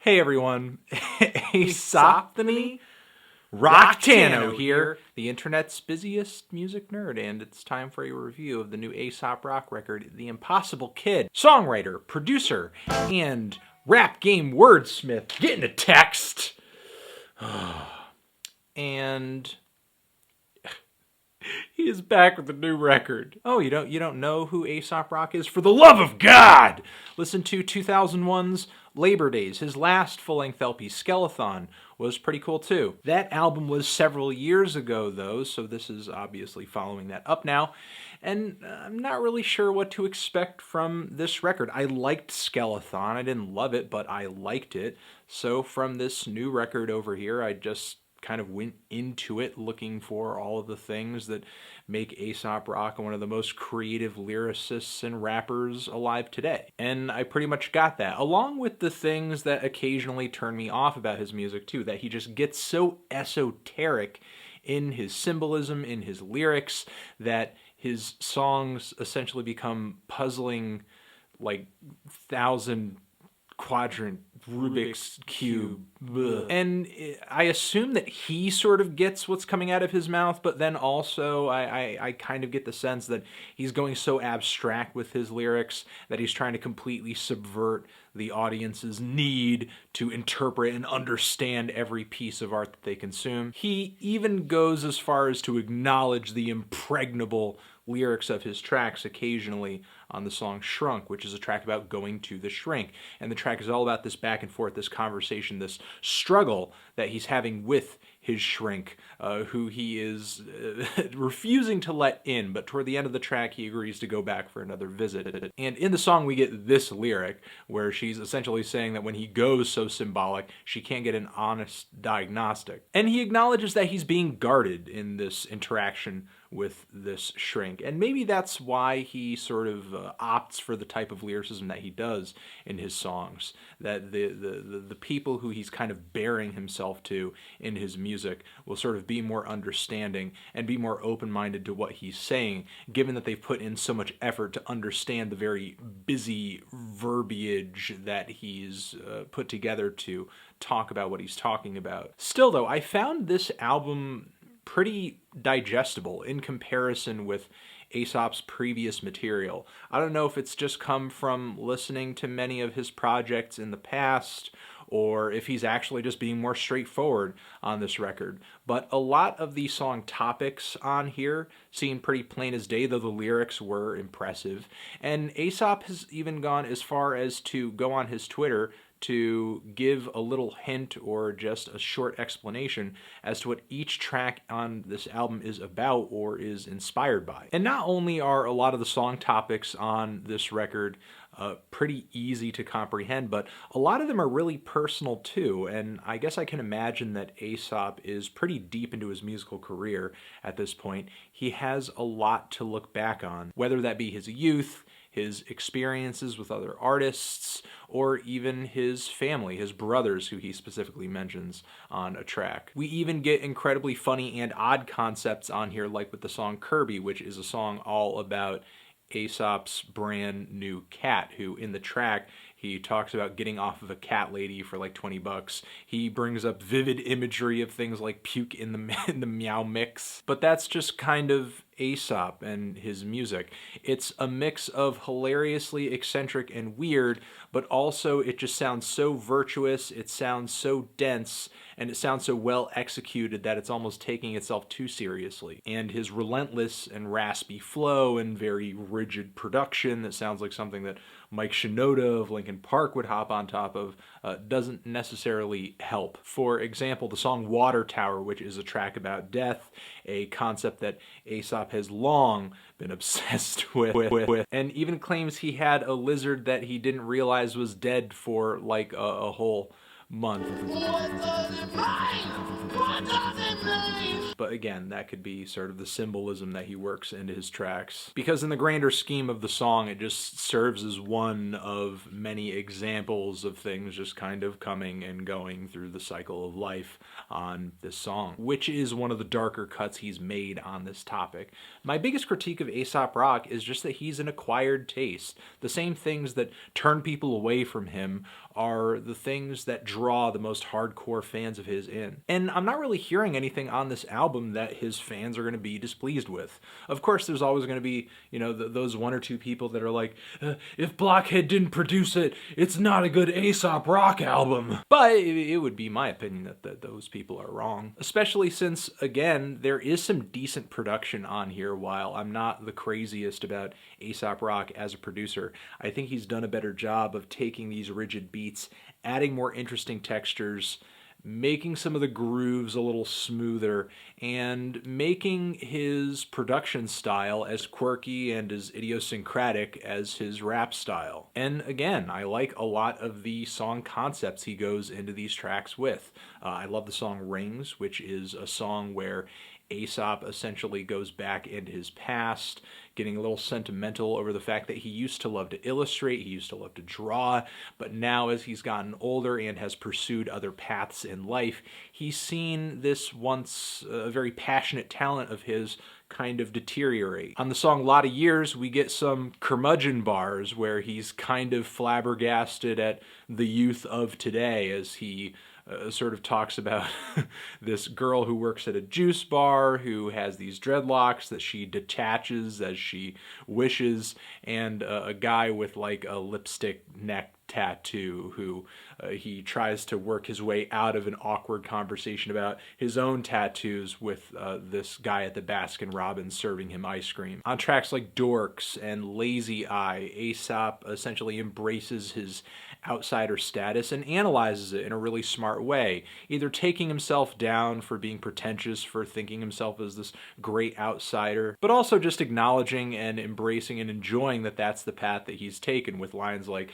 Hey everyone, Aesophony Rocktano here, the internet's busiest music nerd, and it's time for a review of the new Aesop rock record, The Impossible Kid. Songwriter, producer, and rap game wordsmith, getting a text. And he is back with a new record. Oh, you don't know who Aesop Rock is? For the love of God! Listen to 2001's Labor Days. His last full-length LP, Skeleton, was pretty cool too. That album was several years ago though, so this is obviously following that up now. And I'm not really sure what to expect from this record. I liked Skeleton. I didn't love it, but I liked it. So from this new record over here, I just kind of went into it looking for all of the things that make Aesop Rock one of the most creative lyricists and rappers alive today. And I pretty much got that, along with the things that occasionally turn me off about his music too, that he just gets so esoteric in his symbolism, in his lyrics, that his songs essentially become puzzling, like, 1,000-quadrant Rubik's Cube. Ugh. And I assume that he sort of gets what's coming out of his mouth, but then also I kind of get the sense that he's going so abstract with his lyrics that he's trying to completely subvert the audience's need to interpret and understand every piece of art that they consume. He even goes as far as to acknowledge the impregnable lyrics of his tracks occasionally on the song SHRUNK, which is a track about going to the shrink. And the track is all about this back and forth, this conversation, this struggle that he's having with his shrink, who he is refusing to let in, but toward the end of the track he agrees to go back for another visit. And in the song we get this lyric, where she's essentially saying that when he goes so symbolic, she can't get an honest diagnostic. And he acknowledges that he's being guarded in this interaction with this shrink. And maybe that's why he sort of opts for the type of lyricism that he does in his songs. That the people who he's kind of bearing himself to in his music will sort of be more understanding and be more open-minded to what he's saying, given that they've put in so much effort to understand the very busy verbiage that he's put together to talk about what he's talking about. Still though, I found this album pretty digestible in comparison with Aesop's previous material. I don't know if it's just come from listening to many of his projects in the past, or if he's actually just being more straightforward on this record. But a lot of the song topics on here seem pretty plain as day, though the lyrics were impressive. And Aesop has even gone as far as to go on his Twitter to give a little hint or just a short explanation as to what each track on this album is about or is inspired by. And not only are a lot of the song topics on this record pretty easy to comprehend, but a lot of them are really personal too, and I guess I can imagine that Aesop is pretty deep into his musical career at this point. He has a lot to look back on, whether that be his youth, his experiences with other artists, or even his family, his brothers, who he specifically mentions on a track. We even get incredibly funny and odd concepts on here, like with the song Kirby, which is a song all about Aesop's brand new cat, who in the track he talks about getting off of a cat lady for like 20 bucks. He brings up vivid imagery of things like puke in the meow mix. But that's just kind of Aesop and his music. It's a mix of hilariously eccentric and weird, but also it just sounds so virtuous, it sounds so dense, and it sounds so well executed that it's almost taking itself too seriously. And his relentless and raspy flow and very rigid production that sounds like something that Mike Shinoda of Linkin Park would hop on top of doesn't necessarily help. For example, the song Water Tower, which is a track about death, a concept that Aesop has long been obsessed with, and even claims he had a lizard that he didn't realize was dead for like a whole month. But again, that could be sort of the symbolism that he works into his tracks. Because in the grander scheme of the song, it just serves as one of many examples of things just kind of coming and going through the cycle of life on this song, which is one of the darker cuts he's made on this topic. My biggest critique of Aesop Rock is just that he's an acquired taste. The same things that turn people away from him are the things that draw the most hardcore fans of his in. And I'm not really hearing anything on this album that his fans are going to be displeased with. Of course, there's always going to be, you know, those one or two people that are like, if Blockhead didn't produce it, it's not a good Aesop rock album. But it would be my opinion that those people are wrong. Especially since, again, there is some decent production on here. While I'm not the craziest about Aesop Rock as a producer, I think he's done a better job of taking these rigid beats, adding more interesting textures, making some of the grooves a little smoother, and making his production style as quirky and as idiosyncratic as his rap style. And again, I like a lot of the song concepts he goes into these tracks with. I love the song Rings, which is a song where Aesop essentially goes back into his past, getting a little sentimental over the fact that he used to love to illustrate, he used to love to draw, but now as he's gotten older and has pursued other paths in life, he's seen this once very passionate talent of his kind of deteriorate. On the song Lotta Years, we get some curmudgeon bars where he's kind of flabbergasted at the youth of today as he sort of talks about this girl who works at a juice bar who has these dreadlocks that she detaches as she wishes, and a guy with like a lipstick neck tattoo who he tries to work his way out of an awkward conversation about his own tattoos with this guy at the Baskin Robbins serving him ice cream. On tracks like Dorks and Lazy Eye, Aesop essentially embraces his outsider status and analyzes it in a really smart way, either taking himself down for being pretentious, for thinking himself as this great outsider, but also just acknowledging and embracing and enjoying that that's the path that he's taken, with lines like,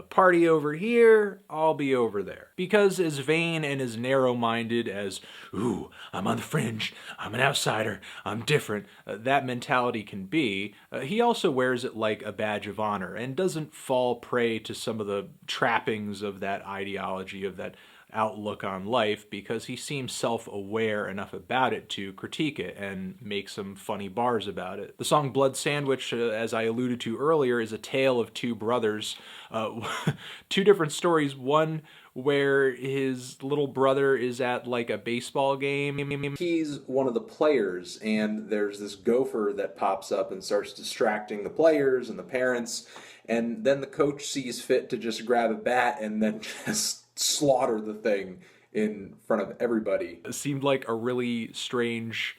party over here, I'll be over there. Because as vain and as narrow-minded as, ooh, I'm on the fringe, I'm an outsider, I'm different, that mentality can be, he also wears it like a badge of honor and doesn't fall prey to some of the trappings of that ideology, of that outlook on life, because he seems self-aware enough about it to critique it and make some funny bars about it. The song Blood Sandwich, as I alluded to earlier, is a tale of two brothers. Two different stories. One where his little brother is at like a baseball game. He's one of the players, and there's this gopher that pops up and starts distracting the players and the parents, and then the coach sees fit to just grab a bat and then just slaughter the thing in front of everybody. It seemed like a really strange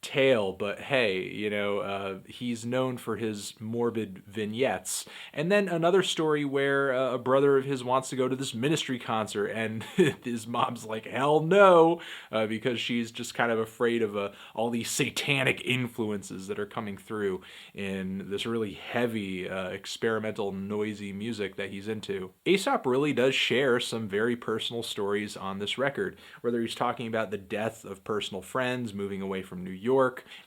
tale, but hey, you know, he's known for his morbid vignettes. And then another story where a brother of his wants to go to this Ministry concert, and his mom's like, hell no, because she's just kind of afraid of all these satanic influences that are coming through in this really heavy, experimental, noisy music that he's into. Aesop really does share some very personal stories on this record, whether he's talking about the death of personal friends, moving away from New York,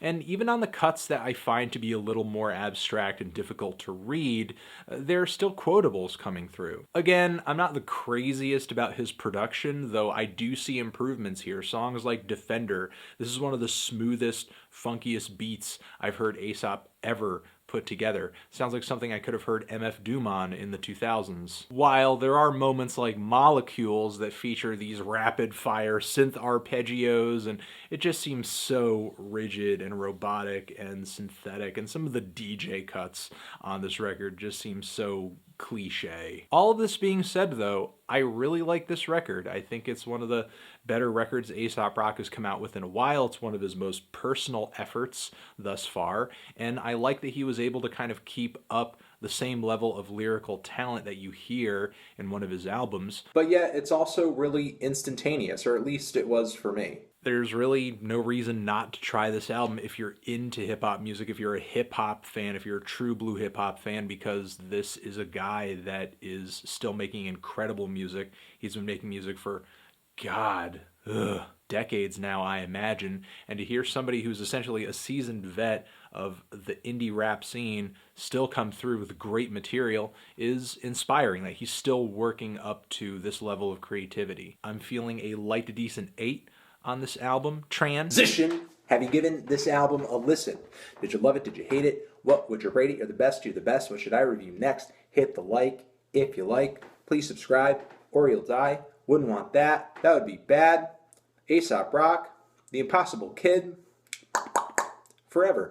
and even on the cuts that I find to be a little more abstract and difficult to read, there are still quotables coming through. Again, I'm not the craziest about his production, though I do see improvements here. Songs like Defender, this is one of the smoothest, funkiest beats I've heard Aesop ever put together. Sounds like something I could have heard MF Doom on in the 2000s. While there are moments like Molecules that feature these rapid fire synth arpeggios, and it just seems so rigid and robotic and synthetic, and some of the DJ cuts on this record just seem so cliche. All of this being said, though, I really like this record. I think it's one of the better records Aesop Rock has come out with in a while. It's one of his most personal efforts thus far, and I like that he was able to kind of keep up the same level of lyrical talent that you hear in one of his albums. But yet, it's also really instantaneous, or at least it was for me. There's really no reason not to try this album if you're into hip-hop music, if you're a hip-hop fan, if you're a true blue hip-hop fan, because this is a guy that is still making incredible music. He's been making music for, decades now, I imagine, and to hear somebody who's essentially a seasoned vet of the indie rap scene still come through with great material is inspiring, that he's still working up to this level of creativity. I'm feeling a light to decent 8 on this album. Transition. Have you given this album a listen? Did you love it? Did you hate it? What would you rate it? You're the best. You're the best. What should I review next? Hit the like if you like. Please subscribe or you'll die. Wouldn't want that. That would be bad. Aesop rock. The Impossible Kid. Forever.